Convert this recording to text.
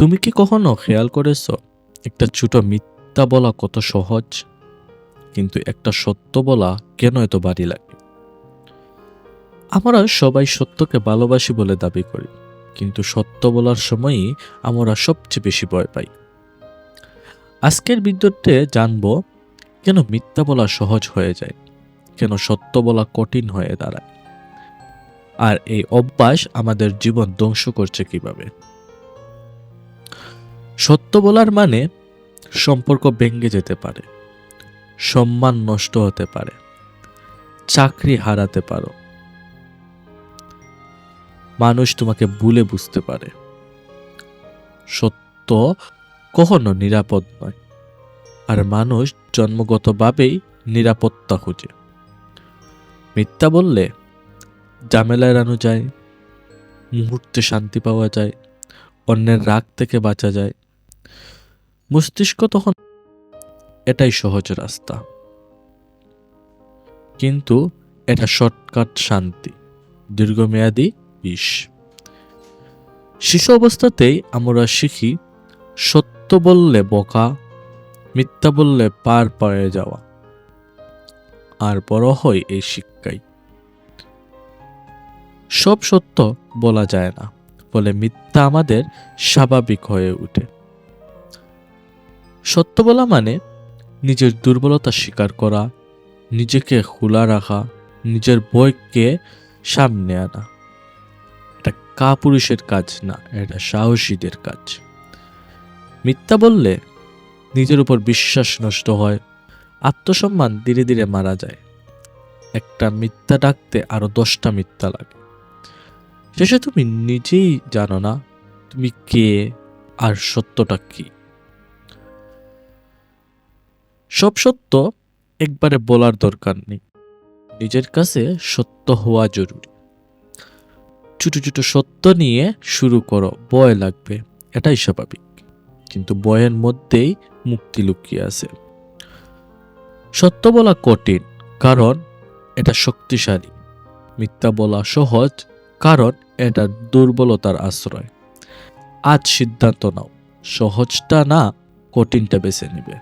তুমি কি কখনো খেয়াল করেছো একটা ছোট মিথ্যা বলা কত সহজ, কিন্তু একটা সত্য বলা কেন এত ভারী লাগে? আমরা সবাই সত্যকে ভালোবাসি বলে দাবি করি, কিন্তু সত্য বলার সময়ই আমরা সবচেয়ে বেশি ভয় পাই। আজকের ভিডিওতে জানবো কেন মিথ্যা বলা সহজ হয়ে যায়, কেন সত্য বলা কঠিন হয়ে দাঁড়ায়, আর এই অভ্যাস আমাদের জীবন ধ্বংস করছে কিভাবে। সত্য বলার মানে সম্পর্ক ভেঙে যেতে পারে, সম্মান নষ্ট হতে পারে, চাকরি হারাতে পারো, মানুষ তোমাকে ভুলে বুঝতে পারে। সত্য কখনো নিরাপদ নয়, আর মানুষ জন্মগতভাবেই নিরাপত্তা খুঁজে। মিথ্যা বললে ঝামেলা এড়ানো যায়, মুহূর্তে শান্তি পাওয়া যায়, অন্যের রাগ থেকে বাঁচা যায়। মস্তিষ্ক তখন এটাই সহজ রাস্তা, কিন্তু এটা শর্টকাট শান্তি, দীর্ঘমেয়াদী বিষ। শিশু অবস্থাতেই আমরা শিখি সত্য বললে বোকা, মিথ্যা বললে পার পেয়ে যাওয়া, আর বড় হয় এই শিক্ষাই। সব সত্য বলা যায় না, ফলে মিথ্যা আমাদের স্বাভাবিক হয়ে ওঠে। সত্য বলা মানে নিজের দুর্বলতা স্বীকার করা, নিজেকে খোলা রাখা, নিজের ভয়কে সামনে আনা। এটা কাপুরুষের কাজ না, এটা সাহসীদের কাজ। মিথ্যা বললে নিজের উপর বিশ্বাস নষ্ট হয়, আত্মসম্মান ধীরে ধীরে মারা যায়। একটা মিথ্যা ডাকতে আরো 10টা মিথ্যা লাগে। শেষে তুমি নিজেই জানো না তুমি কে আর সত্যটা কি। সব সত্য একবারে বলার দরকার নেই, নিজের কাছে সত্য হওয়া জরুরি। ছোট ছোট সত্য নিয়ে শুরু করো, ভয় লাগবে, এটাই স্বাভাবিক, কিন্তু ভয়ের মধ্যেই মুক্তি লুকিয়ে আছে। সত্য বলা কঠিন কারণ এটা শক্তিশালী, মিথ্যা বলা সহজ কারণ এটা দুর্বলতার আশ্রয়। আজ সিদ্ধান্ত নাও, সহজটা না কঠিনটা বেছে নিবে।